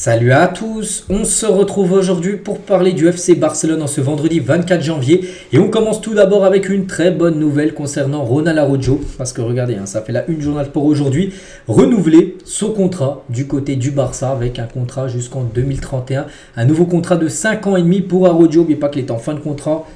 Salut à tous, on se retrouve aujourd'hui pour parler du FC Barcelone en ce vendredi 24 janvier et on commence tout d'abord avec une très bonne nouvelle concernant Ronald Araujo parce que regardez, ça fait la une journal pour aujourd'hui, renouveler son contrat du côté du Barça avec un contrat jusqu'en 2031, un nouveau contrat de 5 ans et demi pour Araujo, n'oubliez pas qu'il est en fin de contrat.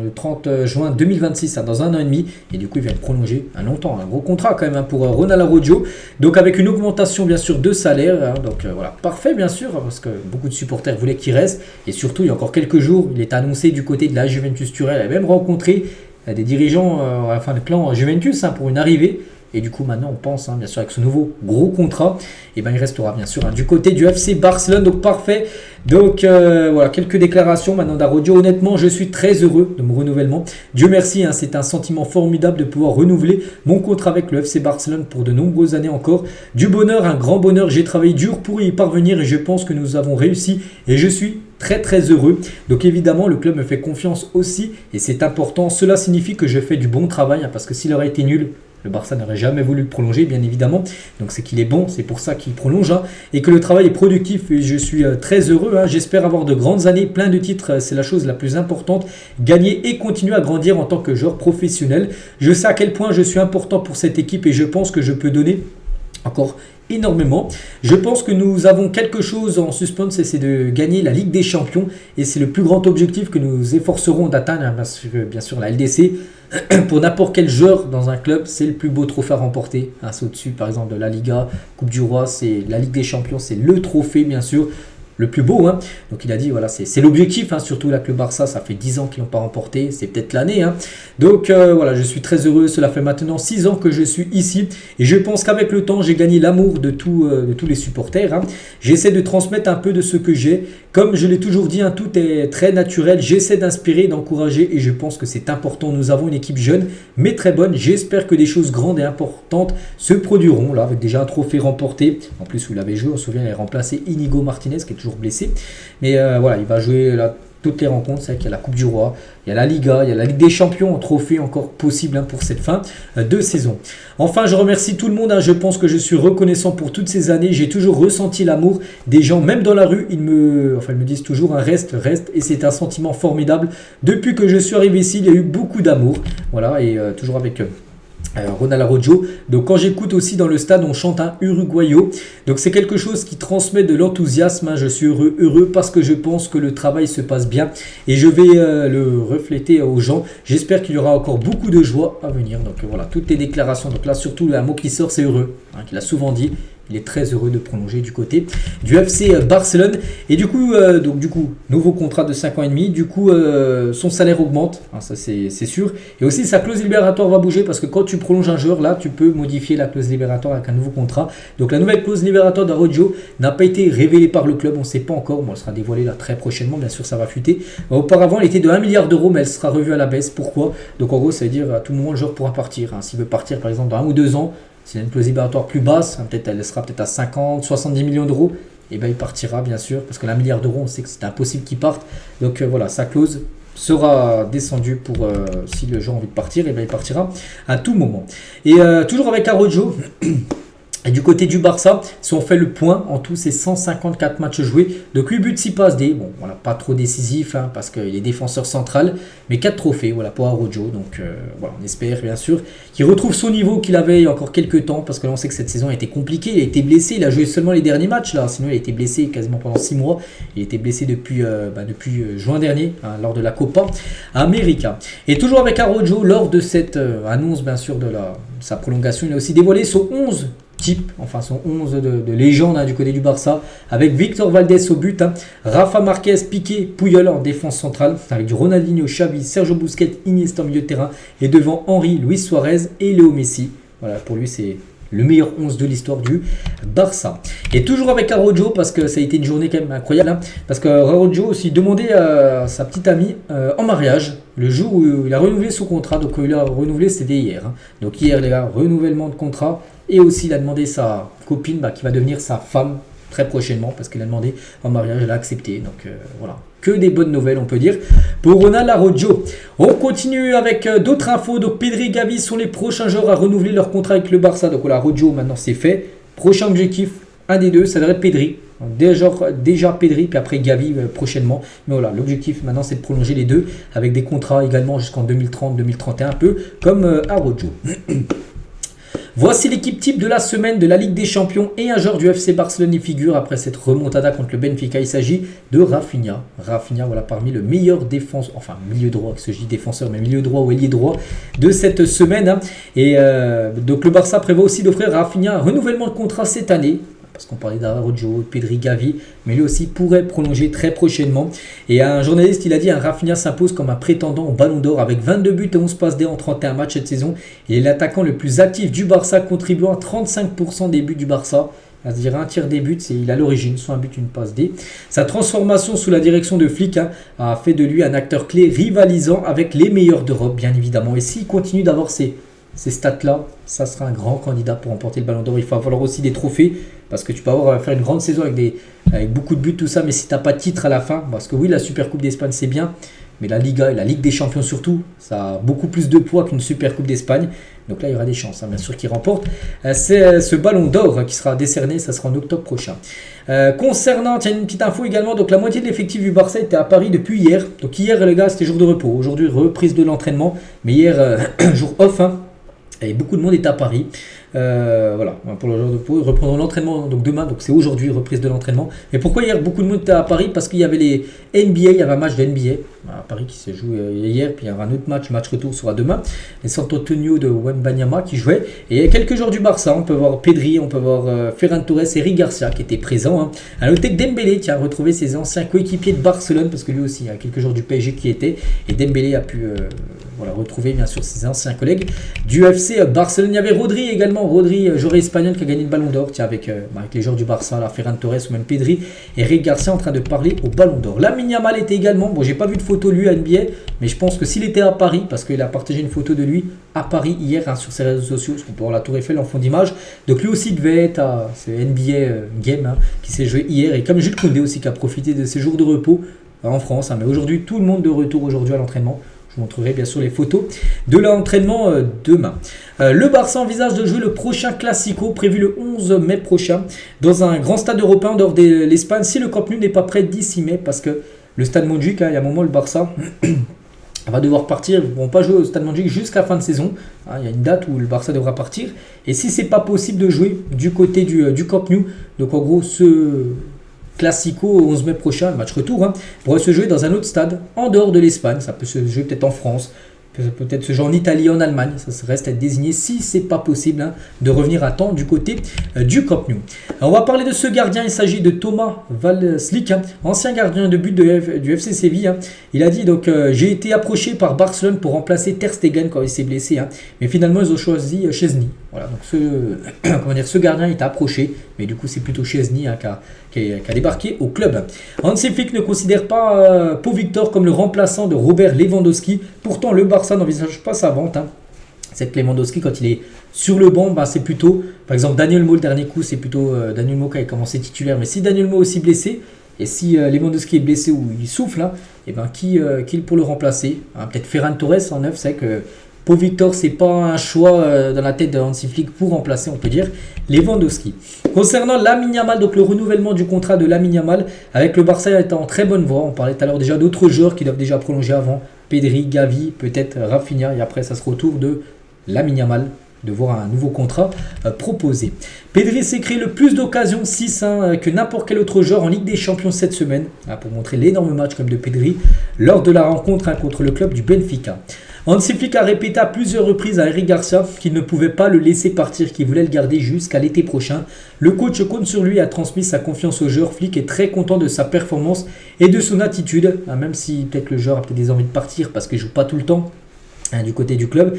Le 30 juin 2026, dans un an et demi, et du coup il vient de prolonger un longtemps, un gros contrat quand même pour Ronald Araujo, donc avec une augmentation bien sûr de salaire, donc voilà, parfait bien sûr, parce que beaucoup de supporters voulaient qu'il reste, et surtout il y a encore quelques jours, il est annoncé du côté de la Juventus Turin, il a même rencontré des dirigeants, enfin le clan Juventus pour une arrivée. Et du coup, maintenant, on pense, bien sûr, avec ce nouveau gros contrat, et il restera bien sûr du côté du FC Barcelone. Donc, parfait. Donc, voilà, quelques déclarations maintenant d'Araujo. Honnêtement, je suis très heureux de mon renouvellement. Dieu merci, c'est un sentiment formidable de pouvoir renouveler mon contrat avec le FC Barcelone pour de nombreuses années encore. Du bonheur, un grand bonheur. J'ai travaillé dur pour y parvenir et je pense que nous avons réussi. Et je suis très heureux. Donc évidemment le club me fait confiance aussi et c'est important. Cela signifie que je fais du bon travail parce que s'il aurait été nul, le Barça n'aurait jamais voulu le prolonger, bien évidemment. Donc c'est qu'il est bon, c'est pour ça qu'il prolonge. Et que le travail est productif et je suis très heureux. J'espère avoir de grandes années, plein de titres, c'est la chose la plus importante. Gagner et continuer à grandir en tant que joueur professionnel. Je sais à quel point je suis important pour cette équipe et je pense que je peux donner encore énormément. Je pense que nous avons quelque chose en suspense et c'est de gagner la Ligue des Champions et c'est le plus grand objectif que nous efforcerons d'atteindre parce que bien sûr la LDC pour n'importe quel joueur dans un club c'est le plus beau trophée à remporter. C'est au-dessus par exemple de la Liga, Coupe du Roi, c'est la Ligue des Champions, c'est le trophée bien sûr le plus beau. Donc il a dit voilà, c'est l'objectif, surtout là que le Barça ça fait 10 ans qu'ils n'ont pas remporté, c'est peut-être l'année. Donc voilà, je suis très heureux, cela fait maintenant 6 ans que je suis ici et je pense qu'avec le temps j'ai gagné l'amour de tous les supporters. J'essaie de transmettre un peu de ce que j'ai, comme je l'ai toujours dit, tout est très naturel, j'essaie d'inspirer, d'encourager et je pense que c'est important. Nous avons une équipe jeune mais très bonne, j'espère que des choses grandes et importantes se produiront là avec déjà un trophée remporté, en plus vous l'avez joué, on se souvient il a remplacé Inigo Martinez qui est toujours blessé, mais voilà, il va jouer là toutes les rencontres. C'est vrai qu'il y a la Coupe du Roi, il y a la Liga, il y a la Ligue des Champions en trophée encore possible pour cette fin de saison. Enfin, je remercie tout le monde, je pense que je suis reconnaissant pour toutes ces années, j'ai toujours ressenti l'amour des gens, même dans la rue, ils me disent toujours reste, et c'est un sentiment formidable. Depuis que je suis arrivé ici, il y a eu beaucoup d'amour, voilà, et toujours avec Ronald Araujo. Donc quand j'écoute aussi dans le stade on chante un Uruguayo, donc c'est quelque chose qui transmet de l'enthousiasme. Je suis heureux parce que je pense que le travail se passe bien et je vais le refléter aux gens. J'espère qu'il y aura encore beaucoup de joie à venir. Donc voilà, toutes les déclarations. Donc là surtout un mot qui sort c'est heureux, qu'il a souvent dit. Il est très heureux de prolonger du côté du FC Barcelone. Et du coup, nouveau contrat de 5 ans et demi. Du coup, son salaire augmente. Ça, c'est sûr. Et aussi, sa clause libératoire va bouger parce que quand tu prolonges un joueur, là, tu peux modifier la clause libératoire avec un nouveau contrat. Donc, la nouvelle clause libératoire d'Araujo n'a pas été révélée par le club. On ne sait pas encore. Bon, elle sera dévoilée là très prochainement. Bien sûr, ça va fuiter. Auparavant, elle était de 1 milliard d'euros, mais elle sera revue à la baisse. Pourquoi? Donc, en gros, ça veut dire à tout moment, le joueur pourra partir. S'il veut partir, par exemple, dans 1 ou 2 ans, s'il a une clause libératoire plus basse, peut-être elle sera peut-être à 50, 70 millions d'euros, et il partira bien sûr, parce que 1 milliard d'euros, on sait que c'est impossible qu'il parte. Donc voilà, sa clause sera descendue pour si le joueur a envie de partir, il partira à tout moment. Et toujours avec Araujo. Et du côté du Barça, si on fait le point, en tout c'est 154 matchs joués, donc 8 buts, 6 passes D, bon voilà, pas trop décisif parce qu'il est défenseur central, mais 4 trophées voilà, pour Araujo, donc voilà, on espère bien sûr qu'il retrouve son niveau qu'il avait il y a encore quelques temps, parce que là on sait que cette saison a été compliquée, il a été blessé, il a joué seulement les derniers matchs là, sinon il a été blessé quasiment pendant 6 mois, il a été blessé depuis juin dernier, lors de la Copa América. Et toujours avec Araujo, lors de cette annonce bien sûr de sa prolongation, il a aussi dévoilé son 11 type, enfin son 11 de légende du côté du Barça, avec Victor Valdés au but, Rafa Marquez, Piqué, Puyol en défense centrale, avec du Ronaldinho, Xavi, Sergio Busquets, Iniesta au milieu de terrain, et devant Henry, Luis Suarez et Léo Messi. Voilà, pour lui c'est le meilleur 11 de l'histoire du Barça. Et toujours avec Araujo, parce que ça a été une journée quand même incroyable, parce que Araujo aussi demandait à sa petite amie en mariage, le jour où il a renouvelé son contrat. Donc il a renouvelé, c'était hier. Donc hier, les gars, renouvellement de contrat. Et aussi, il a demandé sa copine, qui va devenir sa femme très prochainement, parce qu'il a demandé en mariage, elle a accepté. Donc voilà, que des bonnes nouvelles, on peut dire, pour Ronald Araujo. On continue avec d'autres infos. Donc Pedri, Gavi sont les prochains joueurs à renouveler leur contrat avec le Barça. Donc voilà, Araujo, maintenant c'est fait. Prochain objectif, un des deux, ça devrait être Pedri. Déjà Pedri, puis après Gavi prochainement. Mais voilà, l'objectif maintenant c'est de prolonger les deux avec des contrats également jusqu'en 2030-2031, un peu comme Araujo. Voici l'équipe type de la semaine de la Ligue des Champions et un joueur du FC Barcelone y figure après cette remontada contre le Benfica. Il s'agit de Rafinha. Rafinha, voilà, parmi le meilleur défenseur, enfin milieu droit, que je dis défenseur, mais milieu droit ou ailier droit de cette semaine. Et donc le Barça prévoit aussi d'offrir à Rafinha un renouvellement de contrat cette année. Parce qu'on parlait d'Araujo, Pedri, Gavi, mais lui aussi pourrait prolonger très prochainement. Et un journaliste, il a dit, Rafinha s'impose comme un prétendant au Ballon d'Or avec 22 buts et 11 passes D en 31 matchs cette saison. Il est l'attaquant le plus actif du Barça, contribuant à 35% des buts du Barça. C'est-à-dire un tiers des buts, il a l'origine, soit un but, une passe D. Sa transformation sous la direction de Flick a fait de lui un acteur clé rivalisant avec les meilleurs d'Europe, bien évidemment. Et s'il continue d'avoir ces stats-là, ça sera un grand candidat pour remporter le Ballon d'Or. Il va falloir aussi des trophées, parce que tu peux faire une grande saison avec beaucoup de buts, tout ça, mais si tu n'as pas de titre à la fin, parce que oui, la Super Coupe d'Espagne, c'est bien, mais la Liga et la Ligue des Champions surtout, ça a beaucoup plus de poids qu'une Super Coupe d'Espagne. Donc là, il y aura des chances, bien sûr, qu'il remporte. C'est ce Ballon d'Or qui sera décerné, ça sera en octobre prochain. Concernant, tiens, une petite info également, donc la moitié de l'effectif du Barça était à Paris depuis hier. Donc hier, les gars, c'était jour de repos. Aujourd'hui, reprise de l'entraînement, mais hier, jour off, et beaucoup de monde est à Paris. Voilà, pour le jour de repos. Ils reprendront l'entraînement donc demain, donc c'est aujourd'hui reprise de l'entraînement. Et pourquoi hier beaucoup de monde était à Paris? Parce qu'il y avait les NBA, il y avait un match de NBA à Paris qui s'est joué hier, puis il y aura un autre match retour sera demain. Les San Antonio de Wembanyama qui jouait. Et il y a quelques joueurs du Barça, on peut voir Pedri, on peut voir Ferran Torres et Eric Garcia qui étaient présents. À noter que Dembélé qui a retrouvé ses anciens coéquipiers de Barcelone, parce que lui aussi il y a quelques joueurs du PSG qui étaient. Et Dembélé a pu retrouver bien sûr ses anciens collègues du FC Barcelone. Il y avait Rodri également. Rodri, joueur espagnol qui a gagné le Ballon d'Or, avec les joueurs du Barça, Ferran Torres ou même Pedri et Eric Garcia en train de parler au Ballon d'Or. Lamine Yamal était également, j'ai pas vu de photo lui à NBA, mais je pense que s'il était à Paris, parce qu'il a partagé une photo de lui à Paris hier sur ses réseaux sociaux, parce qu'on peut voir la Tour Eiffel en fond d'image, donc lui aussi devait être à ce NBA game qui s'est joué hier, et comme Jules Koundé aussi qui a profité de ses jours de repos en France, mais aujourd'hui tout le monde de retour aujourd'hui à l'entraînement. Je vous montrerai bien sûr les photos de l'entraînement demain. Le Barça envisage de jouer le prochain Classico prévu le 11 mai prochain dans un grand stade européen dehors de l'Espagne si le Camp Nou n'est pas prêt d'ici mai, parce que le stade Montjuïc, il y a un moment le Barça va devoir partir. Ils ne vont pas jouer au stade Montjuïc jusqu'à fin de saison. Il y a une date où le Barça devra partir. Et si ce n'est pas possible de jouer du côté du Camp Nou, donc en gros ce Classico au 11 mai prochain, le match retour, pourrait se jouer dans un autre stade en dehors de l'Espagne. Ça peut se jouer peut-être en France, peut-être se jouer en Italie, en Allemagne. Ça reste à être désigné si c'est pas possible de revenir à temps du côté du Camp Nou. Alors, on va parler de ce gardien. Il s'agit de Thomas Valslick, ancien gardien de but du FC Séville. Il a dit donc j'ai été approché par Barcelone pour remplacer Ter Stegen quand il s'est blessé, mais finalement ils ont choisi Szczęsny. Voilà, donc ce gardien est approché, mais du coup c'est plutôt Szczęsny qui a débarqué au club. Hansi Flick ne considère pas Pau Victor comme le remplaçant de Robert Lewandowski. Pourtant le Barça n'envisage pas sa vente. C'est que Lewandowski, quand il est sur le banc, c'est plutôt, par exemple Daniel Mo le dernier coup, c'est plutôt Daniel Mo qui a commencé titulaire. Mais si Daniel Mo est aussi blessé, et si Lewandowski est blessé ou il souffle, qui pour le remplacer, peut-être Ferran Torres en neuf. C'est que Pau Victor, c'est pas un choix dans la tête de Hansi Flick pour remplacer, on peut dire, Lewandowski. Concernant Lamine Yamal, donc le renouvellement du contrat de Lamine Yamal avec le Barça est en très bonne voie. On parlait tout à l'heure déjà d'autres joueurs qui doivent déjà prolonger avant. Pedri, Gavi, peut-être Rafinha, et après ça sera au tour de Lamine Yamal de voir un nouveau contrat proposé. Pedri s'est créé le plus d'occasions, 6 que n'importe quel autre joueur en Ligue des Champions cette semaine, pour montrer l'énorme match comme de Pedri lors de la rencontre contre le club du Benfica. Hansi Flick a répété à plusieurs reprises à Eric Garcia qu'il ne pouvait pas le laisser partir, qu'il voulait le garder jusqu'à l'été prochain. Le coach compte sur lui et a transmis sa confiance au joueur. Flick est très content de sa performance et de son attitude, même si peut-être le joueur a peut-être des envies de partir parce qu'il ne joue pas tout le temps du côté du club.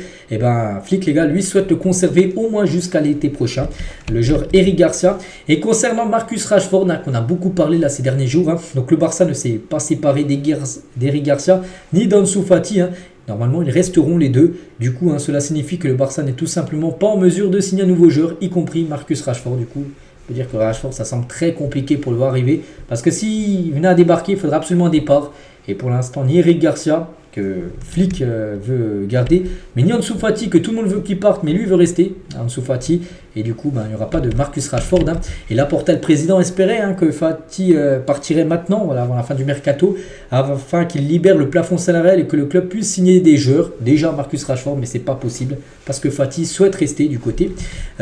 Flick, les gars, lui souhaite le conserver au moins jusqu'à l'été prochain, le joueur Eric Garcia. Et concernant Marcus Rashford, qu'on a beaucoup parlé là ces derniers jours, donc le Barça ne s'est pas séparé d'Eric Garcia ni d'Ansu Fati. Normalement, ils resteront les deux. Du coup, cela signifie que le Barça n'est tout simplement pas en mesure de signer un nouveau joueur, y compris Marcus Rashford. Du coup, on peut dire que Rashford, ça semble très compliqué pour le voir arriver. Parce que s'il venait à débarquer, il faudra absolument un départ. Et pour l'instant, ni Eric Garcia, que Flick veut garder. Mais ni Ansu Fati, que tout le monde veut qu'il parte, mais lui veut rester, Ansu Fati. Et du coup, il n'y aura pas de Marcus Rashford. Et là, Porta, le président, espérait que Fati partirait maintenant, voilà, avant la fin du mercato, afin qu'il libère le plafond salarial et que le club puisse signer des joueurs. Déjà Marcus Rashford, mais c'est pas possible parce que Fati souhaite rester du côté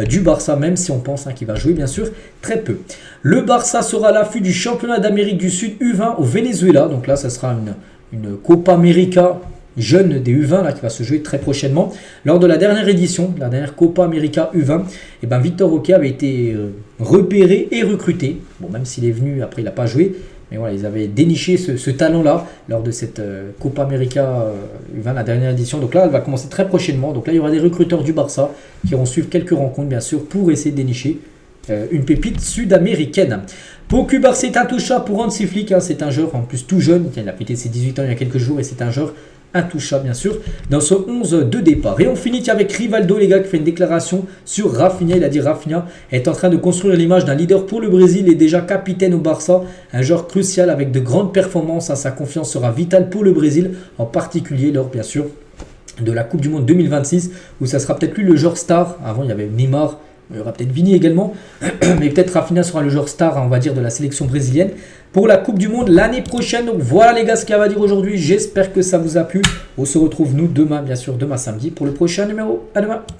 du Barça, même si on pense qu'il va jouer bien sûr très peu. Le Barça sera à l'affût du championnat d'Amérique du Sud U20 au Venezuela. Donc là, ça sera une Copa América jeune des U20 là, qui va se jouer très prochainement. Lors de la dernière édition, la dernière Copa América U20, Victor Roque avait été repéré et recruté. Bon, même s'il est venu, après il n'a pas joué. Mais voilà, ils avaient déniché ce talent-là lors de cette Copa América U20, la dernière édition. Donc là, elle va commencer très prochainement. Donc là, il y aura des recruteurs du Barça qui vont suivre quelques rencontres, bien sûr, pour essayer de dénicher une pépite sud-américaine. Poku Barça est intouchable pour Hansi Flick. C'est un joueur en plus tout jeune. Il a fêté ses 18 ans il y a quelques jours et c'est un joueur intouchable bien sûr dans ce 11 de départ. Et on finit avec Rivaldo les gars qui fait une déclaration sur Rafinha. Il a dit Rafinha est en train de construire l'image d'un leader pour le Brésil et déjà capitaine au Barça, un joueur crucial avec de grandes performances. Sa confiance sera vitale pour le Brésil, en particulier lors bien sûr de la Coupe du Monde 2026 où ça sera peut-être lui le joueur star. Avant il y avait Neymar, il y aura peut-être Vini également, mais peut-être Rafinha sera le joueur star, on va dire, de la sélection brésilienne pour la Coupe du Monde l'année prochaine. Donc voilà les gars ce qu'il y a à dire aujourd'hui. J'espère que ça vous a plu. On se retrouve nous demain, bien sûr, demain samedi pour le prochain numéro. À demain.